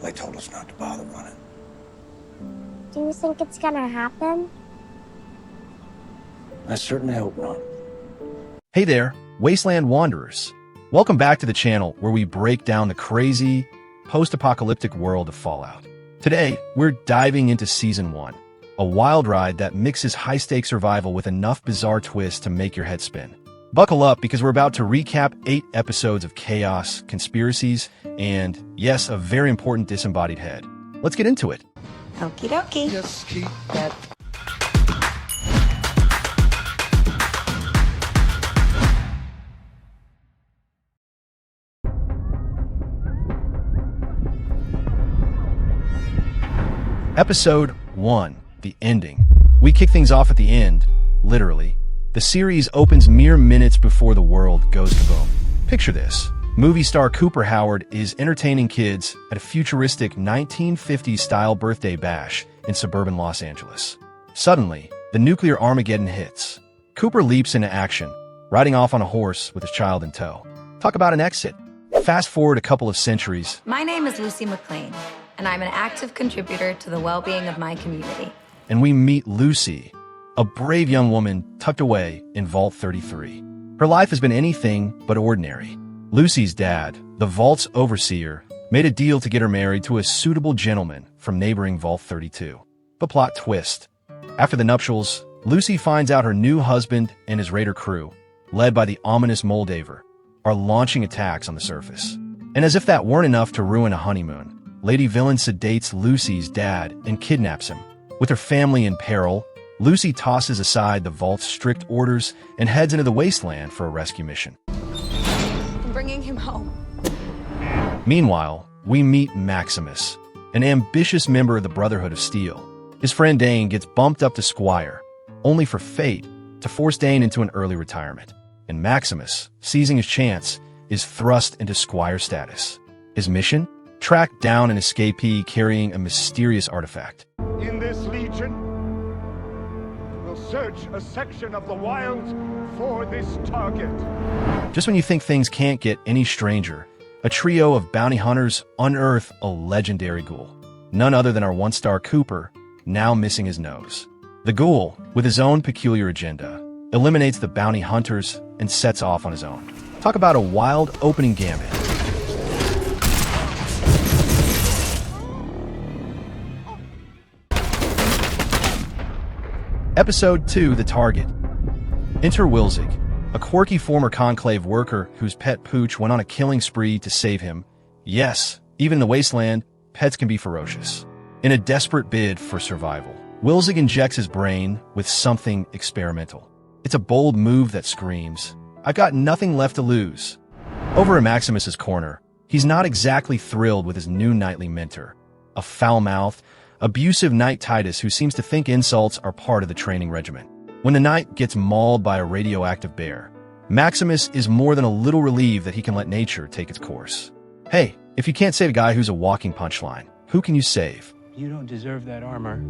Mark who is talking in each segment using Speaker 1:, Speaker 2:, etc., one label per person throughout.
Speaker 1: They told us not to bother running.
Speaker 2: Do you think it's gonna happen?
Speaker 1: I certainly hope not.
Speaker 3: Hey there, Wasteland Wanderers. Welcome back to the channel where we break down the crazy, post-apocalyptic world of Fallout. Today, we're diving into Season 1, a wild ride that mixes high-stakes survival with enough bizarre twists to make your head spin. Buckle up because we're about to recap 8 episodes of chaos, conspiracies, and, yes, a very important disembodied head. Let's get into it.
Speaker 4: Okie dokie.
Speaker 1: Just keep that.
Speaker 3: Episode 1, The Ending. We kick things off at the end, literally. The series opens mere minutes before the world goes kaboom. Picture this. Movie star Cooper Howard is entertaining kids at a futuristic 1950s-style birthday bash in suburban Los Angeles. Suddenly, the nuclear Armageddon hits. Cooper leaps into action, riding off on a horse with his child in tow. Talk about an exit. Fast forward a couple of centuries.
Speaker 4: My name is Lucy McLean, and I'm an active contributor to the well-being of my community.
Speaker 3: And we meet Lucy, a brave young woman tucked away in Vault 33. Her life has been anything but ordinary. Lucy's dad, the Vault's overseer, made a deal to get her married to a suitable gentleman from neighboring Vault 32. But plot twist. After the nuptials, Lucy finds out her new husband and his raider crew, led by the ominous Moldaver, are launching attacks on the surface. And as if that weren't enough to ruin a honeymoon, Lady Villain sedates Lucy's dad and kidnaps him. With her family in peril, Lucy tosses aside the Vault's strict orders and heads into the Wasteland for a rescue mission.
Speaker 4: I'm bringing him home.
Speaker 3: Meanwhile, we meet Maximus, an ambitious member of the Brotherhood of Steel. His friend Dane gets bumped up to Squire, only for fate to force Dane into an early retirement. And Maximus, seizing his chance, is thrust into Squire status. His mission? Track down an escapee carrying a mysterious artifact.
Speaker 5: In this legion, we'll search a section of the wilds for this target.
Speaker 3: Just when you think things can't get any stranger, a trio of bounty hunters unearth a legendary ghoul. None other than our one-star Cooper, now missing his nose. The ghoul, with his own peculiar agenda, eliminates the bounty hunters and sets off on his own. Talk about a wild opening gambit. Episode 2, The Target. Enter Wilzig, a quirky former Conclave worker whose pet Pooch went on a killing spree to save him. Yes, even in the Wasteland, pets can be ferocious. In a desperate bid for survival, Wilzig injects his brain with something experimental. It's a bold move that screams, "I've got nothing left to lose." Over in Maximus's corner, he's not exactly thrilled with his new nightly mentor, a foul-mouthed, abusive Knight Titus who seems to think insults are part of the training regimen. When the Knight gets mauled by a radioactive bear, Maximus is more than a little relieved that he can let nature take its course. Hey, if you can't save a guy who's a walking punchline, who can you save?
Speaker 6: You don't deserve that armor.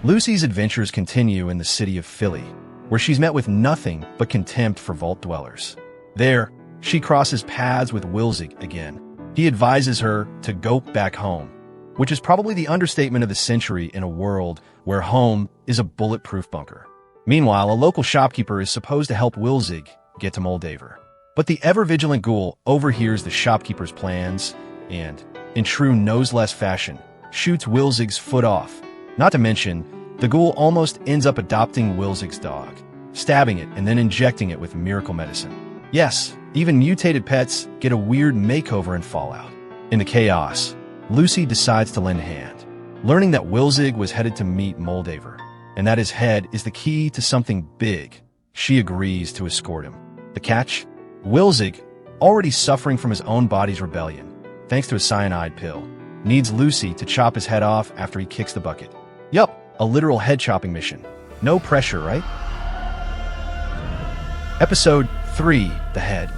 Speaker 3: Lucy's adventures continue in the city of Philly, where she's met with nothing but contempt for Vault dwellers. There, she crosses paths with Wilzig again. He advises her to go back home, which is probably the understatement of the century in a world where home is a bulletproof bunker. Meanwhile, a local shopkeeper is supposed to help Wilzig get to Moldaver. But the ever-vigilant ghoul overhears the shopkeeper's plans and, in true knows-less fashion, shoots Wilzig's foot off. Not to mention, the ghoul almost ends up adopting Wilzig's dog, stabbing it and then injecting it with miracle medicine. Yes, even mutated pets get a weird makeover in Fallout. In the chaos, Lucy decides to lend a hand, learning that Wilzig was headed to meet Moldaver, and that his head is the key to something big. She agrees to escort him. The catch? Wilzig, already suffering from his own body's rebellion, thanks to a cyanide pill, needs Lucy to chop his head off after he kicks the bucket. Yup, a literal head-chopping mission. No pressure, right? Episode 3, The Head.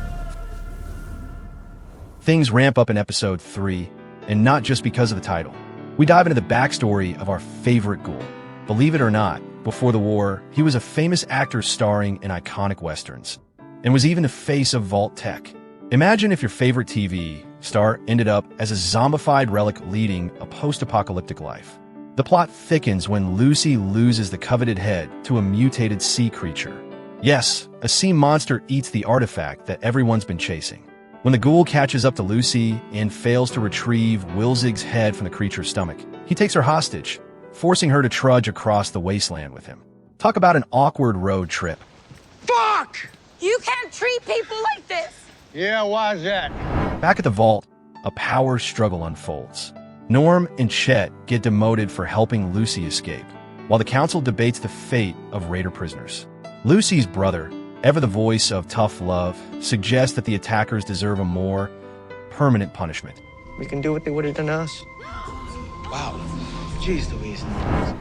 Speaker 3: Things ramp up in Episode 3, and not just because of the title. We dive into the backstory of our favorite ghoul. Believe it or not, before the war, he was a famous actor starring in iconic westerns, and was even the face of Vault Tech. Imagine if your favorite TV Star ended up as a zombified relic leading a post-apocalyptic life. The plot thickens when Lucy loses the coveted head to a mutated sea creature. Yes, a sea monster eats the artifact that everyone's been chasing. When the ghoul catches up to Lucy and fails to retrieve Wilzig's head from the creature's stomach, he takes her hostage, forcing her to trudge across the wasteland with him. Talk about an awkward road trip.
Speaker 5: Fuck!
Speaker 7: You can't treat people like this!
Speaker 5: Yeah, why's that?
Speaker 3: Back at the vault, a power struggle unfolds. Norm and Chet get demoted for helping Lucy escape, while the council debates the fate of Raider prisoners. Lucy's brother, ever the voice of tough love, suggests that the attackers deserve a more permanent punishment.
Speaker 8: We can do what they would have done to us.
Speaker 1: Wow. Jeez Louise.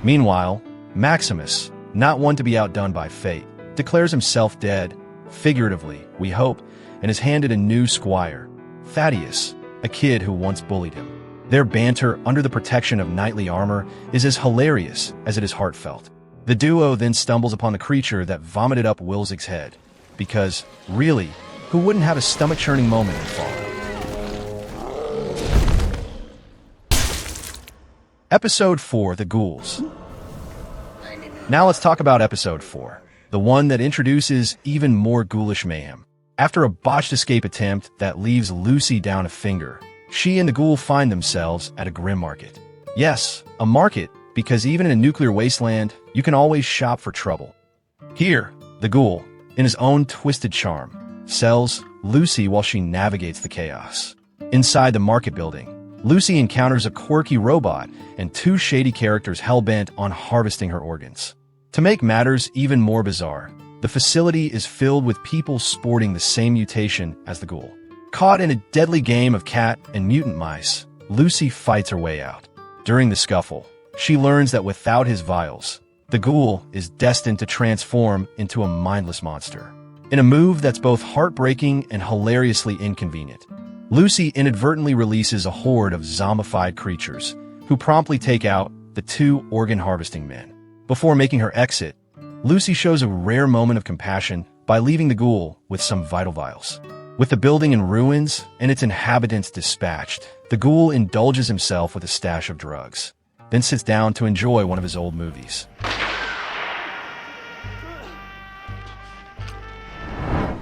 Speaker 3: Meanwhile, Maximus, not one to be outdone by fate, declares himself dead, figuratively, we hope, and is handed a new squire, Thaddeus, a kid who once bullied him. Their banter under the protection of knightly armor is as hilarious as it is heartfelt. The duo then stumbles upon the creature that vomited up Wilzig's head, because, really, who wouldn't have a stomach-churning moment in fall? Episode 4, The Ghouls. Now let's talk about Episode 4, the one that introduces even more ghoulish mayhem. After a botched escape attempt that leaves Lucy down a finger, she and the ghoul find themselves at a grim market. Yes, a market, because even in a nuclear wasteland, you can always shop for trouble. Here, the ghoul, in his own twisted charm, sells Lucy while she navigates the chaos. Inside the market building, Lucy encounters a quirky robot and two shady characters hell-bent on harvesting her organs. To make matters even more bizarre, the facility is filled with people sporting the same mutation as the ghoul. Caught in a deadly game of cat and mutant mice, Lucy fights her way out. During the scuffle, she learns that without his vials, the ghoul is destined to transform into a mindless monster. In a move that's both heartbreaking and hilariously inconvenient, Lucy inadvertently releases a horde of zombified creatures, who promptly take out the two organ-harvesting men. Before making her exit, Lucy shows a rare moment of compassion by leaving the ghoul with some vital vials. With the building in ruins and its inhabitants dispatched, the ghoul indulges himself with a stash of drugs, then sits down to enjoy one of his old movies.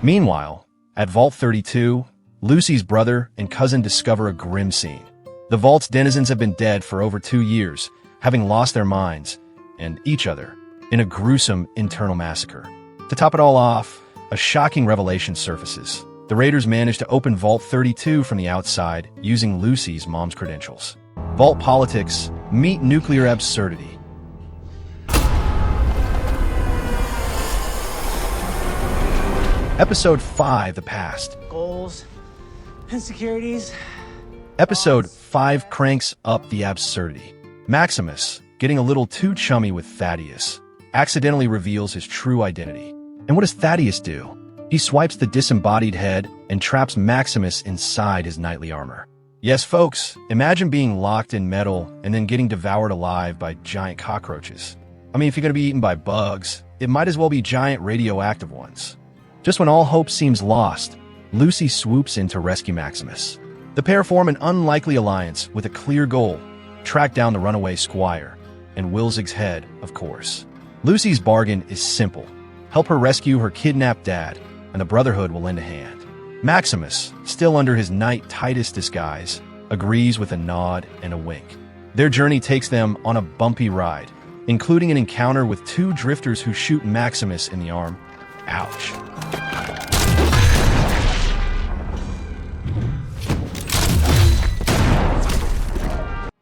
Speaker 3: Meanwhile, at Vault 32, Lucy's brother and cousin discover a grim scene. The vault's denizens have been dead for over 2 years, having lost their minds and each other in a gruesome internal massacre. To top it all off, a shocking revelation surfaces. The Raiders manage to open Vault 32 from the outside using Lucy's mom's credentials. Vault politics meet nuclear absurdity. Episode 5, The Past.
Speaker 8: Goals, insecurities.
Speaker 3: Episode 5 cranks up the absurdity. Maximus, getting a little too chummy with Thaddeus, accidentally reveals his true identity. And what does Thaddeus do? He swipes the disembodied head and traps Maximus inside his knightly armor. Yes, folks, imagine being locked in metal and then getting devoured alive by giant cockroaches. I mean, if you're going to be eaten by bugs, it might as well be giant radioactive ones. Just when all hope seems lost, Lucy swoops in to rescue Maximus. The pair form an unlikely alliance with a clear goal: track down the runaway squire, and Wilzig's head, of course. Lucy's bargain is simple: help her rescue her kidnapped dad, and the Brotherhood will lend a hand. Maximus, still under his Knight Titus disguise, agrees with a nod and a wink. Their journey takes them on a bumpy ride, including an encounter with two drifters who shoot Maximus in the arm. Ouch.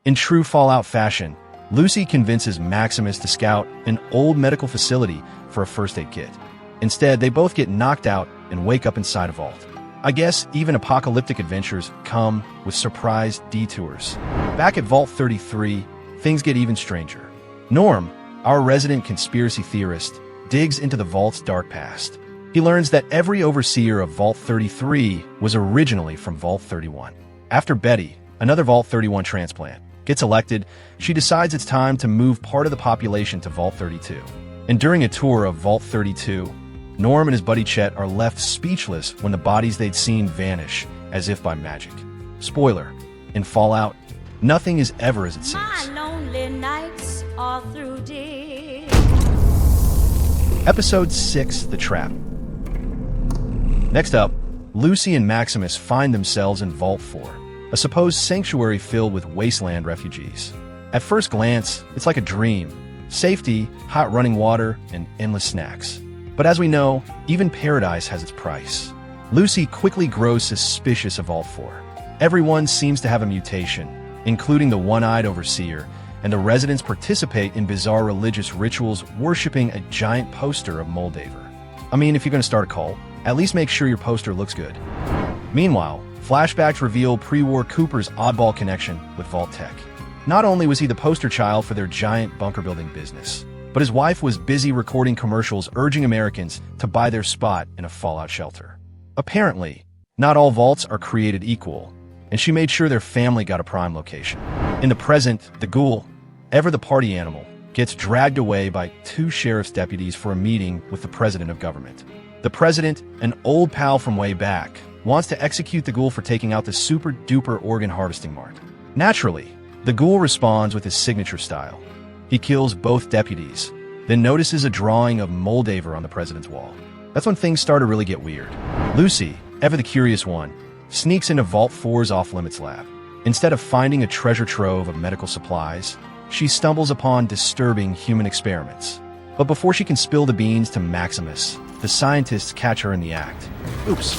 Speaker 3: In true Fallout fashion, Lucy convinces Maximus to scout an old medical facility for a first aid kit. Instead, they both get knocked out and wake up inside a vault. I guess even apocalyptic adventures come with surprise detours. Back at Vault 33, things get even stranger. Norm, our resident conspiracy theorist, digs into the vault's dark past. He learns that every overseer of Vault 33 was originally from Vault 31. After Betty, another Vault 31 transplant, gets elected, she decides it's time to move part of the population to Vault 32. And during a tour of Vault 32, Norm and his buddy Chet are left speechless when the bodies they'd seen vanish, as if by magic. Spoiler, in Fallout, nothing is ever as it seems.
Speaker 7: My lonely nights are through, dear.
Speaker 3: Episode 6, The Trap. Next up, Lucy and Maximus find themselves in Vault 4, a supposed sanctuary filled with Wasteland refugees. At first glance, it's like a dream. Safety, hot running water, and endless snacks. But as we know, even paradise has its price. Lucy quickly grows suspicious of Vault 4. Everyone seems to have a mutation, including the one-eyed overseer, and the residents participate in bizarre religious rituals worshipping a giant poster of Moldaver. I mean, if you're going to start a cult, at least make sure your poster looks good. Meanwhile, flashbacks reveal pre-war Cooper's oddball connection with Vault Tech. Not only was he the poster child for their giant bunker-building business, but his wife was busy recording commercials urging Americans to buy their spot in a Fallout shelter. Apparently, not all vaults are created equal, and she made sure their family got a prime location. In the present, the Ghoul, ever the party animal, gets dragged away by 2 sheriff's deputies for a meeting with the president of government. The president, an old pal from way back, wants to execute the Ghoul for taking out the super-duper organ harvesting mart. Naturally, the Ghoul responds with his signature style. He kills both deputies, then notices a drawing of Moldaver on the president's wall. That's when things start to really get weird. Lucy, ever the curious one, sneaks into Vault 4's off-limits lab. Instead of finding a treasure trove of medical supplies, she stumbles upon disturbing human experiments. But before she can spill the beans to Maximus, the scientists catch her in the act. Oops.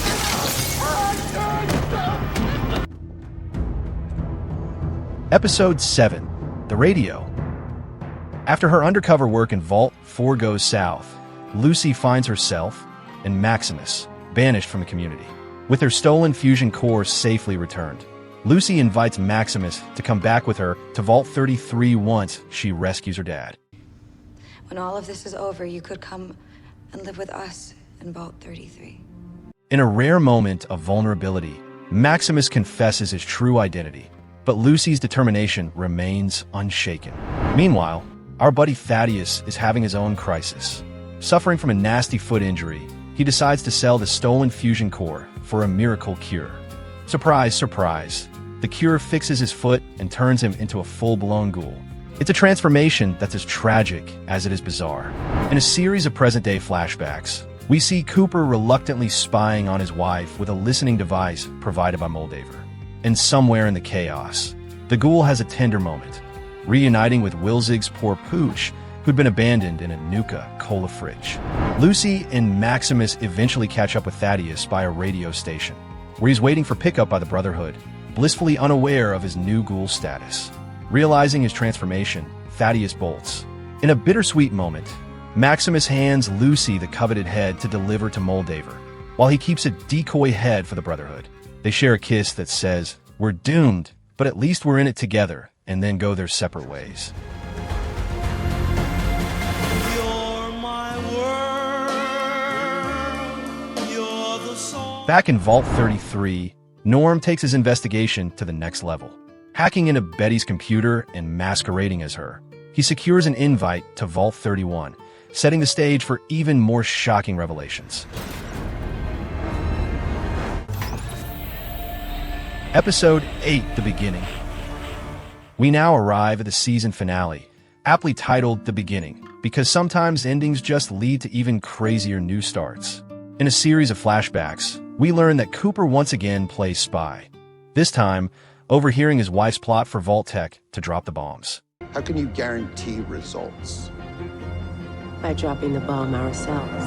Speaker 3: Episode 7, The Radio. After her undercover work in Vault 4 goes south, Lucy finds herself and Maximus banished from the community. With her stolen fusion core safely returned, Lucy invites Maximus to come back with her to Vault 33 once she rescues her dad.
Speaker 4: When all of this is over, you could come and live with us in Vault 33.
Speaker 3: In a rare moment of vulnerability, Maximus confesses his true identity, but Lucy's determination remains unshaken. Meanwhile, our buddy Thaddeus is having his own crisis. Suffering from a nasty foot injury, he decides to sell the stolen fusion core for a miracle cure. Surprise, surprise, the cure fixes his foot and turns him into a full-blown ghoul. It's a transformation that's as tragic as it is bizarre. In a series of present-day flashbacks, we see Cooper reluctantly spying on his wife with a listening device provided by Moldaver. And somewhere in the chaos, the Ghoul has a tender moment, reuniting with Wilzig's poor pooch, who'd been abandoned in a Nuka cola fridge. Lucy and Maximus eventually catch up with Thaddeus by a radio station, where he's waiting for pickup by the Brotherhood, blissfully unaware of his new Ghoul status. Realizing his transformation, Thaddeus bolts. In a bittersweet moment, Maximus hands Lucy the coveted head to deliver to Moldaver, while he keeps a decoy head for the Brotherhood. They share a kiss that says, "We're doomed, but at least we're in it together," and then go their separate ways. Back in Vault 33, Norm takes his investigation to the next level. Hacking into Betty's computer and masquerading as her, he secures an invite to Vault 31, setting the stage for even more shocking revelations. Episode 8, The Beginning. We now arrive at the season finale, aptly titled The Beginning, because sometimes endings just lead to even crazier new starts. In a series of flashbacks, we learn that Cooper once again plays spy, this time overhearing his wife's plot for Vault Tech to drop the bombs.
Speaker 9: How can you guarantee results?
Speaker 10: By dropping the bomb ourselves.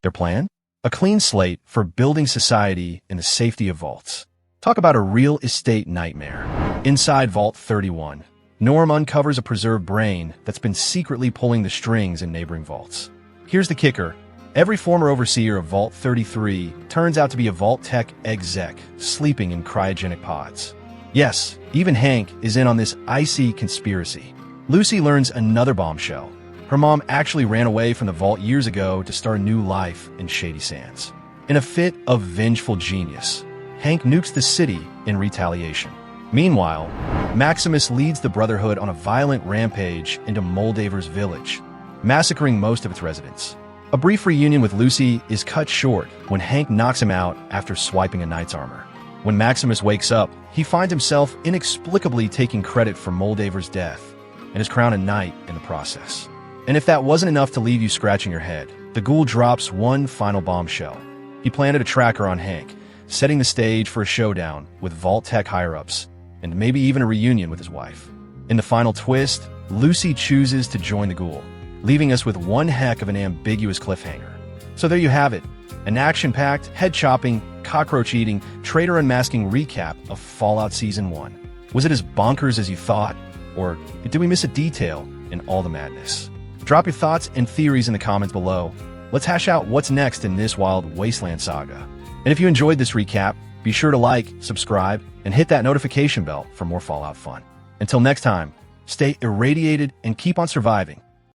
Speaker 3: Their plan? A clean slate for building society in the safety of vaults. Talk about a real estate nightmare. Inside Vault 31, Norm uncovers a preserved brain that's been secretly pulling the strings in neighboring vaults. Here's the kicker. Every former overseer of Vault 33 turns out to be a Vault Tech exec sleeping in cryogenic pods. Yes, even Hank is in on this icy conspiracy. Lucy learns another bombshell. Her mom actually ran away from the vault years ago to start a new life in Shady Sands. In a fit of vengeful genius, Hank nukes the city in retaliation. Meanwhile, Maximus leads the Brotherhood on a violent rampage into Moldaver's village, massacring most of its residents. A brief reunion with Lucy is cut short when Hank knocks him out after swiping a knight's armor. When Maximus wakes up, he finds himself inexplicably taking credit for Moldaver's death and is crowned a knight in the process. And if that wasn't enough to leave you scratching your head, the Ghoul drops one final bombshell. He planted a tracker on Hank, setting the stage for a showdown with Vault Tech higher-ups, and maybe even a reunion with his wife. In the final twist, Lucy chooses to join the Ghoul, leaving us with one heck of an ambiguous cliffhanger. So there you have it, an action-packed, head-chopping, cockroach-eating, traitor unmasking recap of Fallout Season 1. Was it as bonkers as you thought? Or did we miss a detail in all the madness? Drop your thoughts and theories in the comments below. Let's hash out what's next in this wild Wasteland saga. And if you enjoyed this recap, be sure to like, subscribe, and hit that notification bell for more Fallout fun. Until next time, stay irradiated and keep on surviving.